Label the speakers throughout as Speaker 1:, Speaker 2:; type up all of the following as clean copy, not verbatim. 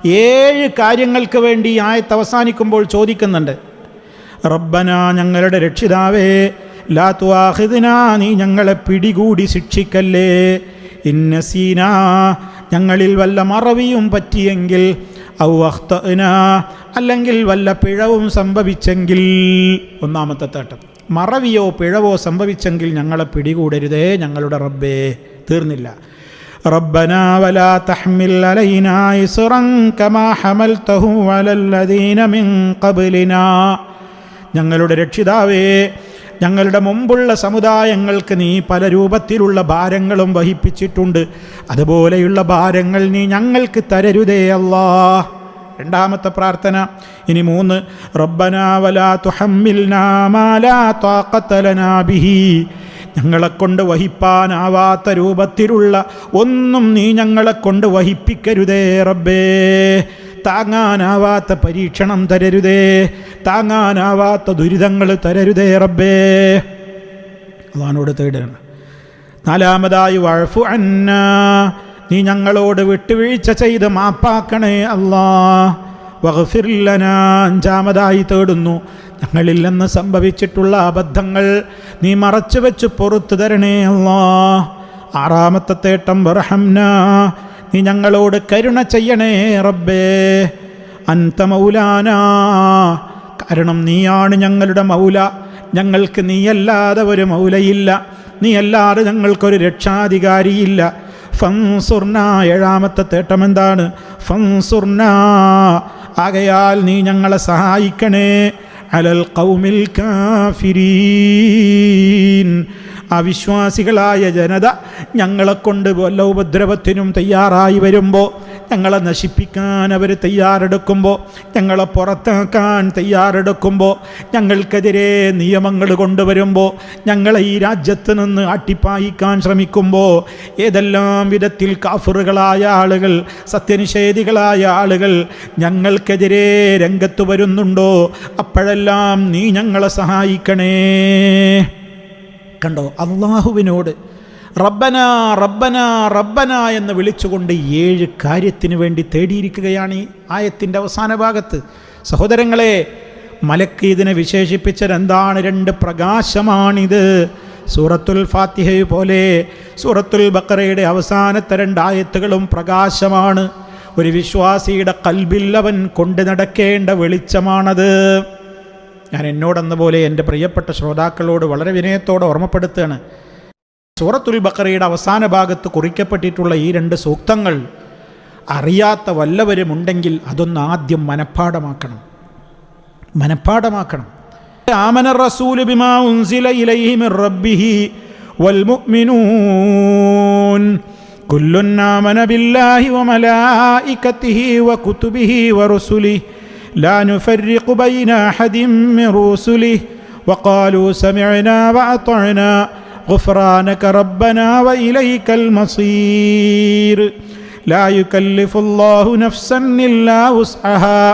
Speaker 1: 7 കാര്യങ്ങൾക്ക് വേണ്ടി ആയത്ത് അവസാനിക്കുമ്പോൾ ചോദിക്കുന്നുണ്ട്. റബ്ബന, ഞങ്ങളുടെ രക്ഷിതാവേ, ലാ തുആഖിദ്നാ, നീ ഞങ്ങളെ പിടികൂടി ശിക്ഷിക്കല്ലേ, ഇന്നസീനാ, ഞങ്ങളിൽ വല്ല മറവിയും പറ്റിയെങ്കിൽ, ഔ അഖ്തഅനാ, അല്ലെങ്കിൽ വല്ല പിഴവും സംഭവിച്ചെങ്കിൽ. ഒന്നാമത്തെ തട്ടം, മറവിയോ പിഴവോ സംഭവിച്ചെങ്കിൽ ഞങ്ങളെ പിടികൂടരുതേ ഞങ്ങളുടെ റബ്ബേ. തീർന്നില്ല. റബ്ബനാ വലാ തഹ്മിൽ അലൈനാ ഇസ്റൻ കമാ ഹമൽതഹു അലല്ലദീന മിൻ ഖബ്ലിനാ, ഞങ്ങളുടെ രക്ഷിതാവേ, ഞങ്ങളുടെ മുമ്പുള്ള സമുദായങ്ങൾക്ക് നീ പല രൂപത്തിലുള്ള ഭാരങ്ങളും വഹിപ്പിച്ചിട്ടുണ്ട്. അതുപോലെയുള്ള ഭാരങ്ങൾ നീ ഞങ്ങൾക്ക് തരരുതേ അല്ലാഹ്. രണ്ടാമത്തെ പ്രാർത്ഥന. ഇനി 3, റബ്ബനാ വലാ തുഹമ്മിൽനാ മാ ലാ ത്വാഖത ലനാ ബിഹി, ഞങ്ങളെക്കൊണ്ട് വഹിപ്പാനാവാത്ത രൂപത്തിലുള്ള ഒന്നും നീ ഞങ്ങളെക്കൊണ്ട് വഹിപ്പിക്കരുതേ റബ്ബേ. താങ്ങാനാവാത്ത പരീക്ഷണം തരരുതേ, താങ്ങാനാവാത്ത ദുരിതങ്ങൾ തരരുതേ റബ്ബേ. അള്ളാഹുവോട് തേടുകയാണ്. 4, വഅഫു അന്നാ, നീ ഞങ്ങളോട് വിട്ടുവീഴ്ച ചെയ്ത് മാപ്പാക്കണേ അല്ലാഹ്. വഗ്ഫിർ ലനാ, 5 തേടുന്നു, ഞങ്ങളിൽ നിന്ന് സംഭവിച്ചിട്ടുള്ള അബദ്ധങ്ങൾ നീ മറച്ചു വെച്ച് പുറത്തു തരണേ അല്ലാഹ്. 6 തേട്ടം, വർഹംനാ, നീ ഞങ്ങളോട് കരുണ ചെയ്യണേ റബ്ബേ. അൻത മൗലാനാ, കാരണം നീയാണ് ഞങ്ങളുടെ മൗല, ഞങ്ങൾക്ക് നീയല്ലാതെ ഒരു മൗലയില്ല, നീയല്ലാതെ ഞങ്ങൾക്കൊരു രക്ഷാധികാരിയില്ല. ഫൻസുർനാ, 7 തേട്ടം എന്താണ്? ഫൻസുർനാ, ആകയാൽ നീ ഞങ്ങളെ സഹായിക്കണേ, അലൽ ഖൗമിൽ കാഫിരീൻ, അവിശ്വാസികളായ ജനത ഞങ്ങളെക്കൊണ്ട് വല്ല ഉപദ്രവത്തിനും തയ്യാറായി വരുമ്പോൾ, ഞങ്ങളെ നശിപ്പിക്കാൻ അവർ തയ്യാറെടുക്കുമ്പോൾ, ഞങ്ങളെ പുറത്താക്കാൻ തയ്യാറെടുക്കുമ്പോൾ, ഞങ്ങൾക്കെതിരെ നിയമങ്ങൾ കൊണ്ടുവരുമ്പോൾ, ഞങ്ങളെ ഈ രാജ്യത്ത് നിന്ന് അട്ടിപ്പായിക്കാൻ ശ്രമിക്കുമ്പോൾ, ഏതെല്ലാം വിധത്തിൽ കാഫിറുകളായ ആളുകൾ, സത്യനിഷേധികളായ ആളുകൾ ഞങ്ങൾക്കെതിരെ രംഗത്ത് വരുന്നുണ്ടോ, അപ്പോഴെല്ലാം നീ ഞങ്ങളെ സഹായിക്കണേ. കണ്ടോ, അള്ളാഹുവിനോട് റബ്ബന റബ്ബന റബ്ബന എന്ന് വിളിച്ചുകൊണ്ട് 7 കാര്യത്തിന് വേണ്ടി തേടിയിരിക്കുകയാണ് ഈ ആയത്തിൻ്റെ അവസാന ഭാഗത്ത്. സഹോദരങ്ങളെ, മലക്ക് ഇതിനെ വിശേഷിപ്പിച്ചത് എന്താണ്? 2 പ്രകാശമാണിത്. സൂറത്തുൽ ഫാത്തിഹ പോലെ സൂറത്തുൽ ബഖറയുടെ അവസാനത്തെ 2 ആയത്തുകളും പ്രകാശമാണ്. ഒരു വിശ്വാസിയുടെ ഖൽബിൽ അവൻ കൊണ്ടു നടക്കേണ്ട വെളിച്ചമാണത്. ഞാൻ എന്നോടെന്ന പോലെ എൻ്റെ പ്രിയപ്പെട്ട ശ്രോതാക്കളോട് വളരെ വിനയത്തോടെ ഓർമ്മപ്പെടുത്തുകയാണ്. സൂറത്തുൽ ബഖറയുടെ അവസാന ഭാഗത്ത് കുറിക്കപ്പെട്ടിട്ടുള്ള ഈ 2 സൂക്തങ്ങൾ അറിയാത്ത വല്ലവരുമുണ്ടെങ്കിൽ അതൊന്ന് ആദ്യം മനഃപ്പാഠമാക്കണം. ആമന റസൂലു ബിമാ ഉൻസില ഇലൈഹി മിർ റബ്ബിഹി വൽ മുഅ്മിനൂൻ കുല്ലുൻ ആമന ബില്ലാഹി വ മലായികതിഹി വ കുതുബിഹി വ റുസുലിഹി لا نفرق بين أحد من رسله وقالوا سمعنا وأطعنا غفرانك ربنا وإليك المصير لا يكلف الله نفسا إلا وسعها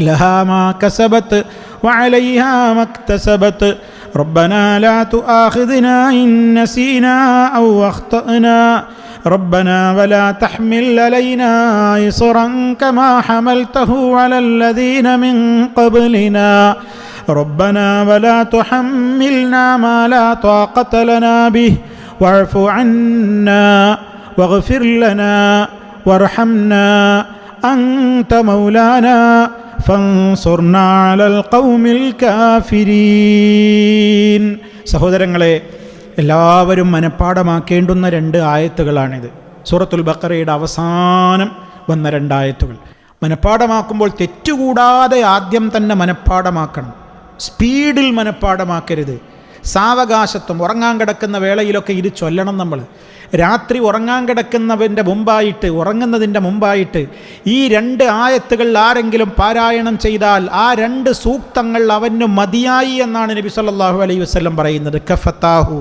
Speaker 1: لها ما كسبت وعليها ما اكتسبت ربنا لا تؤاخذنا إن نسينا أو أخطأنا ربنا ولا تحمل علينا إصرا كما حملته على الذين من قبلنا ربنا ولا تحملنا ما لا طاقة لنا به واعف عنا واغفر لنا وارحمنا أنت مولانا فانصرنا على القوم الكافرين. സഹോദരങ്ങളെ, എല്ലാവരും മനഃപ്പാഠമാക്കേണ്ടുന്ന 2 ആയത്തുകളാണിത്. സൂറത്തുൽ ബഖറയുടെ അവസാനം വന്ന 2 ആയത്തുകൾ. മനഃപ്പാഠമാക്കുമ്പോൾ തെറ്റുകൂടാതെ ആദ്യം തന്നെ മനഃപ്പാഠമാക്കണം. സ്പീഡിൽ മനഃപ്പാഠമാക്കരുത്. സാവകാശത്വം, ഉറങ്ങാൻ കിടക്കുന്ന വേളയിലൊക്കെ ഇത് ചൊല്ലണം. നമ്മൾ രാത്രി ഉറങ്ങാൻ കിടക്കുന്നതിൻ്റെ മുമ്പായിട്ട് ഈ 2 ആയത്തുകൾ ആരെങ്കിലും പാരായണം ചെയ്താൽ ആ 2 സൂക്തങ്ങൾ അവന് മതിയായി എന്നാണ് നബി സല്ലല്ലാഹു അലൈഹി വസല്ലം പറയുന്നത്. കഫതാഹു,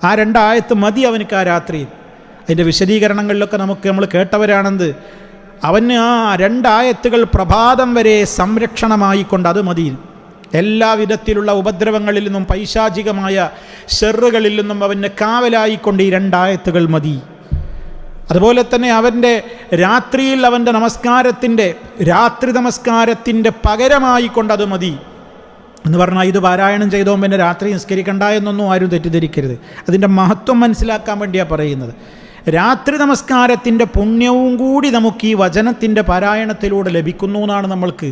Speaker 1: ആ 2 ആയത്ത് മതി അവനക്ക് ആ രാത്രി. അതിൻ്റെ വിശദീകരണങ്ങളിലൊക്കെ നമ്മൾ കേട്ടവരാണെന്ത്. അവന് ആ 2 ആയത്തുകൾ പ്രഭാതം വരെ സംരക്ഷണമായിക്കൊണ്ട് അത് മതി. എല്ലാ വിധത്തിലുള്ള ഉപദ്രവങ്ങളിൽ നിന്നും പൈശാചികമായ ഷെറുകളിൽ നിന്നും അവന് കാവലായിക്കൊണ്ട് ഈ 2 ആയത്തുകൾ മതി. അതുപോലെ തന്നെ അവൻ്റെ രാത്രിയിൽ അവൻ്റെ രാത്രി നമസ്കാരത്തിൻ്റെ പകരമായി കൊണ്ടത് മതി എന്ന് പറഞ്ഞാൽ ഇത് പാരായണം ചെയ്തോം പിന്നെ രാത്രി നിസ്കരിക്കണ്ട എന്നൊന്നും ആരും തെറ്റിദ്ധരിക്കരുത്. അതിൻ്റെ മഹത്വം മനസ്സിലാക്കാൻ വേണ്ടിയാണ് പറയുന്നത്. രാത്രി നമസ്കാരത്തിൻ്റെ പുണ്യവും കൂടി നമുക്ക് ഈ വചനത്തിൻ്റെ പാരായണത്തിലൂടെ ലഭിക്കുന്നു എന്നാണ് നമ്മൾക്ക്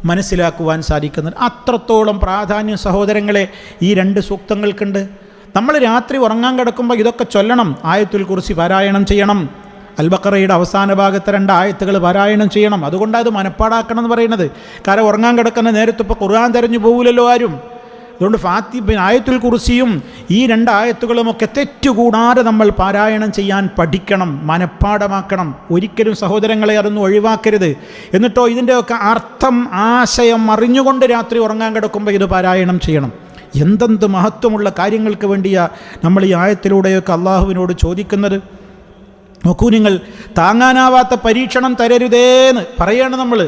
Speaker 1: മനസ്സിലാക്കുവാൻ സാധിക്കുന്നത്. അത്രത്തോളം പ്രാധാന്യം സഹോദരങ്ങളെ ഈ 2 സൂക്തങ്ങൾക്കുണ്ട്. നമ്മൾ രാത്രി ഉറങ്ങാൻ കിടക്കുമ്പോൾ ഇതൊക്കെ ചൊല്ലണം. ആയത്തുൽ കുർസി പാരായണം ചെയ്യണം. അൽ-ബഖറയുടെ അവസാന ഭാഗത്തെ 2 ആയത്തുകൾ പാരായണം ചെയ്യണം. അതുകൊണ്ടാണ് അത് മനപ്പാടാക്കണം എന്ന് പറയുന്നത്. കാരണം ഉറങ്ങാൻ കിടക്കുന്ന നേരത്ത് ഇപ്പോൾ ഖുർആൻ തെരഞ്ഞു പോകില്ലല്ലോ ആരും. അതുകൊണ്ട് ആയത്തുൽ കുർസിയും ഈ 2 ആയത്തുകളുമൊക്കെ തെറ്റുകൂടാതെ നമ്മൾ പാരായണം ചെയ്യാൻ പഠിക്കണം, മനപ്പാടമാക്കണം. ഒരിക്കലും സഹോദരങ്ങളെ അതൊന്നും ഒഴിവാക്കരുത്. എന്നിട്ടോ ഇതിൻ്റെയൊക്കെ അർത്ഥം ആശയം അറിഞ്ഞുകൊണ്ട് രാത്രി ഉറങ്ങാൻ കിടക്കുമ്പോൾ ഇത് പാരായണം ചെയ്യണം. എന്തെന്ത് മഹത്വമുള്ള കാര്യങ്ങൾക്ക് വേണ്ടിയാണ് നമ്മൾ ഈ ആയത്തിലൂടെയൊക്കെ അള്ളാഹുവിനോട് ചോദിക്കുന്നത്. നോക്കൂ നിങ്ങൾ, താങ്ങാനാവാത്ത പരീക്ഷണം തരരുതേന്ന് പറയാണ് നമ്മൾ.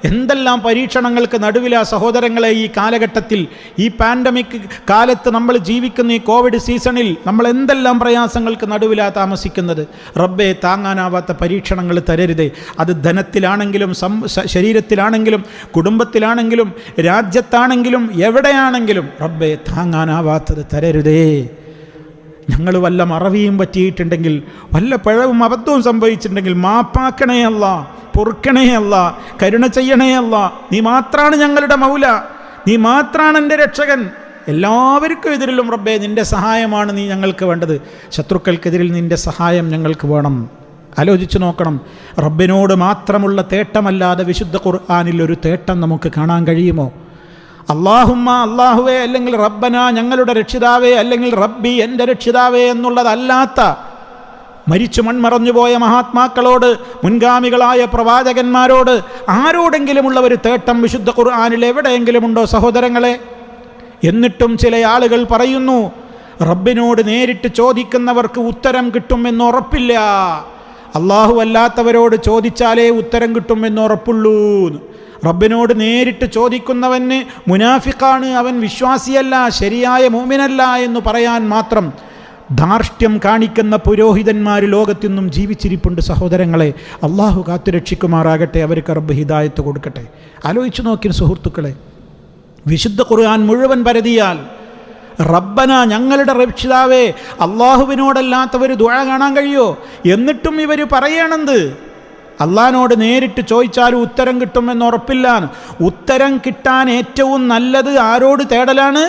Speaker 1: എന്തെല്ലാം പരീക്ഷണങ്ങൾക്ക് നടുവിലാ സഹോദരങ്ങളെ ഈ കാലഘട്ടത്തിൽ, ഈ പാൻഡമിക് കാലത്ത് നമ്മൾ ജീവിക്കുന്ന ഈ കോവിഡ് സീസണിൽ നമ്മൾ എന്തെല്ലാം പ്രയാസങ്ങൾക്ക് നടുവിലാ താമസിക്കുന്നത്. റബ്ബേ, താങ്ങാനാവാത്ത പരീക്ഷണങ്ങൾ തരരുതേ. അത് ധനത്തിലാണെങ്കിലും ശരീരത്തിലാണെങ്കിലും കുടുംബത്തിലാണെങ്കിലും രാജ്യത്താണെങ്കിലും എവിടെയാണെങ്കിലും റബ്ബേ, താങ്ങാനാവാത്തത് തരരുതേ. ഞങ്ങൾ വല്ല മറവിയും പറ്റിയിട്ടുണ്ടെങ്കിൽ, വല്ല പിഴവും അബദ്ധവും സംഭവിച്ചിട്ടുണ്ടെങ്കിൽ മാപ്പാക്കണേ അല്ല, പൊറുക്കണേ അല്ല, കരുണ ചെയ്യണേ അല്ല. നീ മാത്രാണ് ഞങ്ങളുടെ മൗല, നീ മാത്രാണ് എൻ്റെ രക്ഷകൻ. എല്ലാവർക്കും എതിരിലും റബ്ബേ നിൻ്റെ സഹായമാണ് നീ ഞങ്ങൾക്ക് വേണ്ടത്. ശത്രുക്കൾക്കെതിരിൽ നിൻ്റെ സഹായം ഞങ്ങൾക്ക് വേണം. ആലോചിച്ച് നോക്കണം, റബ്ബിനോട് മാത്രമുള്ള തേട്ടമല്ലാതെ വിശുദ്ധ ഖുർആനിൽ ഒരു തേട്ടം നമുക്ക് കാണാൻ കഴിയുമോ? അല്ലാഹുമ്മ, അല്ലാഹുവേ, അല്ലെങ്കിൽ റബ്ബന, ഞങ്ങളുടെ രക്ഷിതാവേ, അല്ലെങ്കിൽ റബ്ബി, എൻ്റെ രക്ഷിതാവേ എന്നുള്ളതല്ലാത്ത മരിച്ചു മൺമറഞ്ഞുപോയ മഹാത്മാക്കളോട്, മുൻഗാമികളായ പ്രവാചകന്മാരോട്, ആരോടെങ്കിലുമുള്ള ഒരു തേട്ടം വിശുദ്ധ ഖുർആനിൽ എവിടെയെങ്കിലും ഉണ്ടോ സഹോദരങ്ങളെ? എന്നിട്ടും ചില ആളുകൾ പറയുന്നു, റബ്ബിനോട് നേരിട്ട് ചോദിക്കുന്നവർക്ക് ഉത്തരം കിട്ടുമെന്ന് ഉറപ്പില്ല, അല്ലാഹു അല്ലാത്തവരോട് ചോദിച്ചാലേ ഉത്തരം കിട്ടുമെന്ന് ഉറപ്പുള്ളൂ. റബ്ബിനോട് നേരിട്ട് ചോദിക്കുന്നവന് മുനാഫിഖാണ്, അവൻ വിശ്വാസിയല്ല, ശരിയായ മുഅ്മിനല്ല എന്ന് പറയാൻ മാത്രം ധാർഷ്ട്യം കാണിക്കുന്ന പുരോഹിതന്മാർ ലോകത്തിന്നും ജീവിച്ചിരിപ്പുണ്ട് സഹോദരങ്ങളെ. അള്ളാഹു കാത്തുരക്ഷിക്കുമാറാകട്ടെ, അവർക്ക് റബ്ബ് ഹിദായത്ത് കൊടുക്കട്ടെ. ആലോചിച്ചു നോക്കിയ സുഹൃത്തുക്കളെ, വിശുദ്ധ ഖുർആൻ മുഴുവൻ പരതിയാൽ റബ്ബന, ഞങ്ങളുടെ രക്ഷിതാവേ, അള്ളാഹുവിനോടല്ലാത്തവർ ദുആ കാണാൻ കഴിയോ? എന്നിട്ടും ഇവർ പറയണത് അള്ളാഹിനോട് നേരിട്ട് ചോദിച്ചാലും ഉത്തരം കിട്ടുമെന്ന് ഉറപ്പില്ല. ഉത്തരം കിട്ടാൻ ഏറ്റവും നല്ലത് ആരോട് തേടലാണ്?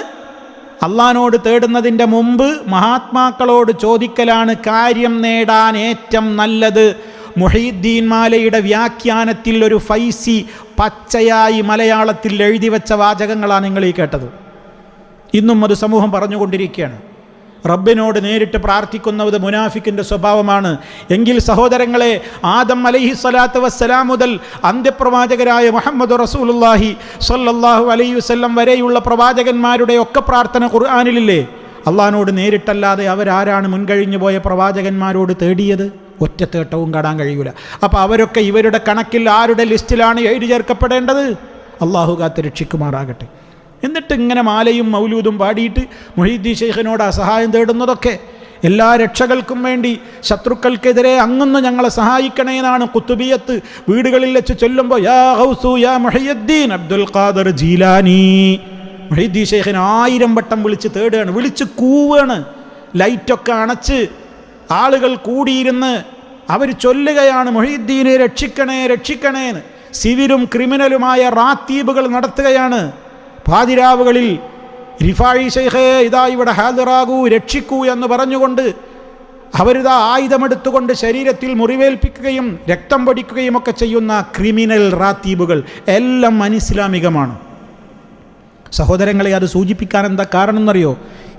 Speaker 1: അള്ളാഹിനോട് തേടുന്നതിൻ്റെ മുമ്പ് മഹാത്മാക്കളോട് ചോദിക്കലാണ് കാര്യം നേടാൻ ഏറ്റവും നല്ലത്. മുഹീദ്ദീൻ മാലയുടെ വ്യാഖ്യാനത്തിൽ ഒരു ഫൈസി പച്ചയായി മലയാളത്തിൽ എഴുതി വെച്ച വാചകങ്ങളാണ് നിങ്ങൾ ഈ കേട്ടത്. ഇന്നും അത് സമൂഹം പറഞ്ഞുകൊണ്ടിരിക്കുകയാണ്. റബ്ബിനോട് നേരിട്ട് പ്രാർത്ഥിക്കുന്നത് മുനാഫിക്കിൻ്റെ സ്വഭാവമാണ്. എങ്കിൽ സഹോദരങ്ങളെ, ആദം അലൈഹിസ്സലാത്തു വസ്സലാം മുതൽ അന്ത്യപ്രവാചകരായ മുഹമ്മദ് റസൂലുള്ളാഹി സ്വല്ലല്ലാഹു അലൈഹി വസല്ലം വരെയുള്ള പ്രവാചകന്മാരുടെ ഒക്കെ പ്രാർത്ഥന ഖുർആനിലില്ലേ? അള്ളാഹിനോട് നേരിട്ടല്ലാതെ അവരാരാണ് മുൻകഴിഞ്ഞു പോയ പ്രവാചകന്മാരോട് തേടിയത്? ഒറ്റ തേട്ടവും കാണാൻ കഴിയൂല. അപ്പോൾ അവരൊക്കെ ഇവരുടെ കണക്കിൽ ആരുടെ ലിസ്റ്റിലാണ് എഴുതി ചേർക്കപ്പെടേണ്ടത്? അള്ളാഹു കാത്ത് രക്ഷിക്കുമാറാകട്ടെ. എന്നിട്ട് ഇങ്ങനെ മാലയും മൗലൂദും പാടിയിട്ട് മുഹീദ്ദീൻ ശൈഖിനോട് സഹായം തേടുന്നതൊക്കെ എല്ലാ രക്ഷകൾക്കും വേണ്ടി, ശത്രുക്കൾക്കെതിരെ അങ്ങൊന്ന് ഞങ്ങളെ സഹായിക്കണേ എന്നാണ് ഖുത്ബിയത്ത് വീടുകളിൽ വെച്ച് ചൊല്ലുമ്പോൾ യാ ഗൗസു യാ മുഹയ്യിദ്ദീൻ അബ്ദുൽ ഖാദിർ ജീലാനി. മുഹീദ്ദീൻ ശൈഖിനെ 1000 വട്ടം വിളിച്ച് തേടുകയാണ്, വിളിച്ച് കൂവുകയാണ്. ലൈറ്റൊക്കെ അണച്ച് ആളുകൾ കൂടിയിരുന്ന് അവർ ചൊല്ലുകയാണ്, മുഹീദ്ദീനെ രക്ഷിക്കണേ രക്ഷിക്കണേന്ന്. സിവിലും ക്രിമിനലുമായ റാത്തീബുകൾ നടത്തുകയാണ്. പാതിരാവുകളിൽ റിഫായി ശൈഖേ ഇതാ ഇവിടെ ഹാദിറാകൂ, രക്ഷിക്കൂ എന്ന് പറഞ്ഞുകൊണ്ട് അവരിതാ ആയുധമെടുത്തുകൊണ്ട് ശരീരത്തിൽ മുറിവേൽപ്പിക്കുകയും രക്തം പൊടിക്കുകയും ഒക്കെ ചെയ്യുന്ന ക്രിമിനൽ റാത്തീബുകൾ എല്ലാം അനിസ്ലാമികമാണ്. സഹോദരങ്ങളെ, അത് സൂചിപ്പിക്കാൻ എന്താ കാരണം എന്നറിയോ?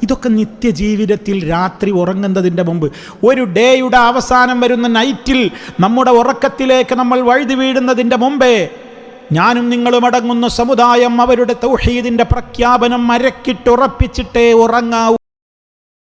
Speaker 1: ഇതൊക്കെ നിത്യജീവിതത്തിൽ രാത്രി ഉറങ്ങുന്നതിൻ്റെ മുമ്പ്, ഒരു ഡേയുടെ അവസാനം വരുന്ന നൈറ്റിൽ നമ്മുടെ ഉറക്കത്തിലേക്ക് നമ്മൾ വഴുതി വീഴുന്നതിൻ്റെ മുമ്പേ ഞാനും നിങ്ങളും അടങ്ങുന്ന സമുദായം അവരുടെ തൗഹീദിൻ്റെ പ്രഖ്യാപനം മരക്കിട്ടുറപ്പിച്ചിട്ടേ ഉറങ്ങാവൂ.